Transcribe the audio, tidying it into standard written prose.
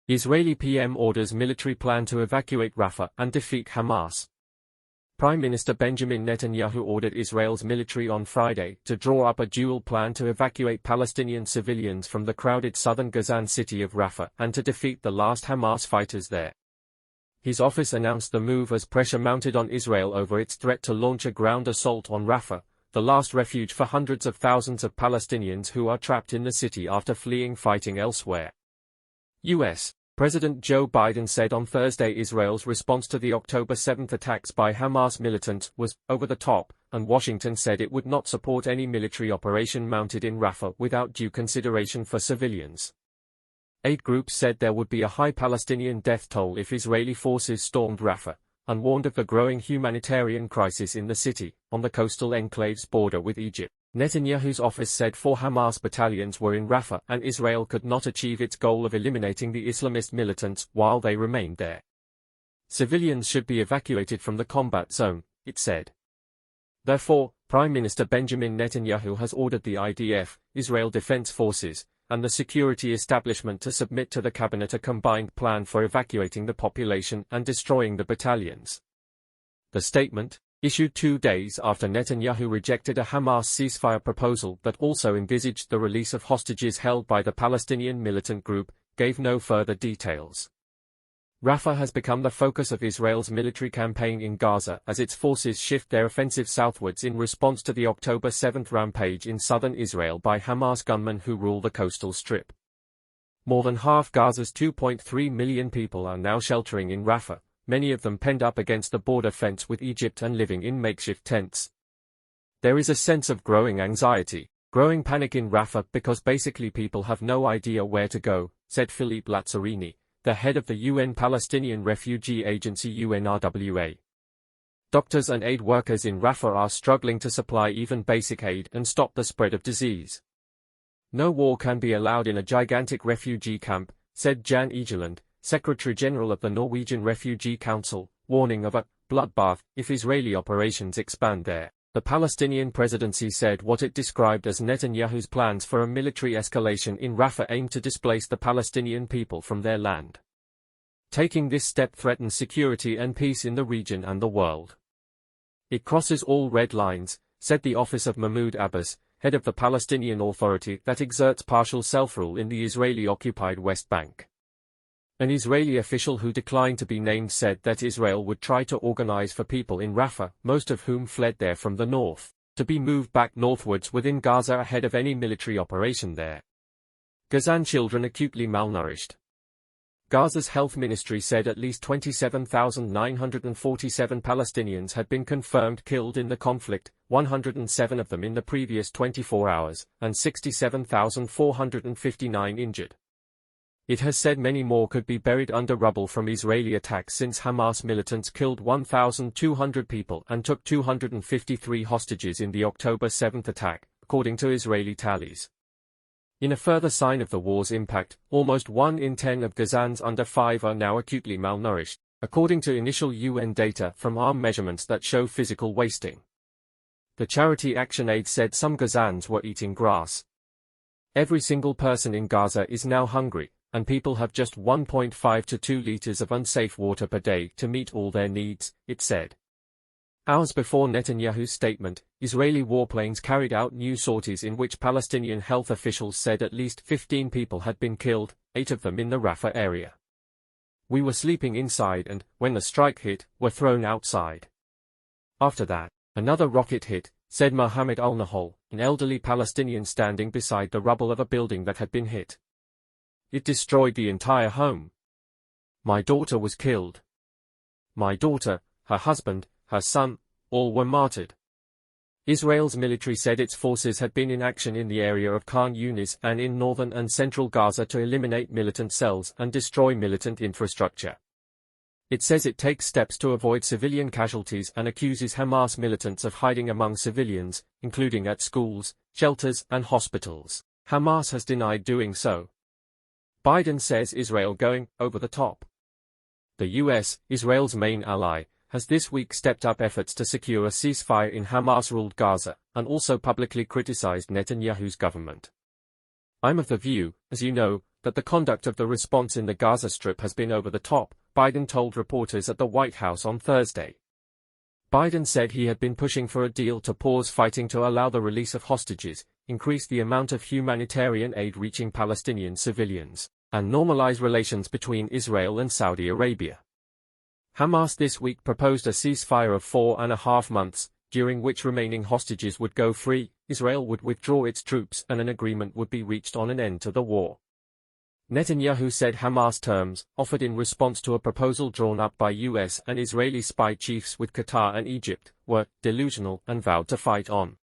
Israeli PM orders military plan to evacuate Rafah and defeat Hamas. Prime Minister Benjamin Netanyahu ordered Israel's military on Friday to draw up a dual plan to evacuate Palestinian civilians from the crowded southern Gazan city of Rafah and to defeat the last Hamas fighters there. His office announced the move as pressure mounted on Israel over its threat to launch a ground assault on Rafah, the last refuge for hundreds of thousands of Palestinians who are trapped in the city after fleeing fighting elsewhere. U.S. President Joe Biden said on Thursday Israel's response to the October 7 attacks by Hamas militants was over the top, and Washington said it would not support any military operation mounted in Rafah without due consideration for civilians. Aid groups said there would be a high Palestinian death toll if Israeli forces stormed Rafah, and warned of the growing humanitarian crisis in the city, on the coastal enclave's border with Egypt. Netanyahu's office said 4 Hamas battalions were in Rafah and Israel could not achieve its goal of eliminating the Islamist militants while they remained there. Civilians should be evacuated from the combat zone, it said. Therefore, Prime Minister Benjamin Netanyahu has ordered the IDF, Israel Defense Forces, and the security establishment to submit to the cabinet a combined plan for evacuating the population and destroying the battalions. The statement, issued 2 days after Netanyahu rejected a Hamas ceasefire proposal that also envisaged the release of hostages held by the Palestinian militant group, gave no further details. Rafah has become the focus of Israel's military campaign in Gaza as its forces shift their offensive southwards in response to the October 7 rampage in southern Israel by Hamas gunmen who rule the coastal strip. More than half Gaza's 2.3 million people are now sheltering in Rafah, many of them penned up against the border fence with Egypt and living in makeshift tents. There is a sense of growing anxiety, growing panic in Rafah because basically people have no idea where to go, said Philippe Lazzarini, the head of the UN Palestinian Refugee Agency UNRWA. Doctors and aid workers in Rafah are struggling to supply even basic aid and stop the spread of disease. No war can be allowed in a gigantic refugee camp, said Jan Egeland, Secretary-General of the Norwegian Refugee Council, warning of a bloodbath if Israeli operations expand there. The Palestinian presidency said what it described as Netanyahu's plans for a military escalation in Rafah aim to displace the Palestinian people from their land. Taking this step threatens security and peace in the region and the world. It crosses all red lines, said the office of Mahmoud Abbas, head of the Palestinian Authority that exerts partial self-rule in the Israeli-occupied West Bank. An Israeli official who declined to be named said that Israel would try to organize for people in Rafah, most of whom fled there from the north, to be moved back northwards within Gaza ahead of any military operation there. Gazan children acutely malnourished. Gaza's health ministry said at least 27,947 Palestinians had been confirmed killed in the conflict, 107 of them in the previous 24 hours, and 67,459 injured. It has said many more could be buried under rubble from Israeli attacks since Hamas militants killed 1,200 people and took 253 hostages in the October 7 attack, according to Israeli tallies. In a further sign of the war's impact, almost 1 in 10 of Gazans under 5 are now acutely malnourished, according to initial UN data from arm measurements that show physical wasting. The charity ActionAid said some Gazans were eating grass. Every single person in Gaza is now hungry, and people have just 1.5 to 2 liters of unsafe water per day to meet all their needs, it said. Hours before Netanyahu's statement, Israeli warplanes carried out new sorties in which Palestinian health officials said at least 15 people had been killed, 8 of them in the Rafah area. We were sleeping inside and, when the strike hit, were thrown outside. After that, another rocket hit, said Mohammed al-Nahal, an elderly Palestinian standing beside the rubble of a building that had been hit. It destroyed the entire home. My daughter was killed. My daughter, her husband, her son, all were martyred. Israel's military said its forces had been in action in the area of Khan Yunis and in northern and central Gaza to eliminate militant cells and destroy militant infrastructure. It says it takes steps to avoid civilian casualties and accuses Hamas militants of hiding among civilians, including at schools, shelters, and hospitals. Hamas has denied doing so. Biden says Israel going over the top. The U.S., Israel's main ally, has this week stepped up efforts to secure a ceasefire in Hamas-ruled Gaza, and also publicly criticized Netanyahu's government. I'm of the view, as you know, that the conduct of the response in the Gaza Strip has been over the top, Biden told reporters at the White House on Thursday. Biden said he had been pushing for a deal to pause fighting to allow the release of hostages, increase the amount of humanitarian aid reaching Palestinian civilians, and normalize relations between Israel and Saudi Arabia. Hamas this week proposed a ceasefire of 4.5 months, during which remaining hostages would go free, Israel would withdraw its troops and an agreement would be reached on an end to the war. Netanyahu said Hamas terms, offered in response to a proposal drawn up by US and Israeli spy chiefs with Qatar and Egypt, were delusional and vowed to fight on.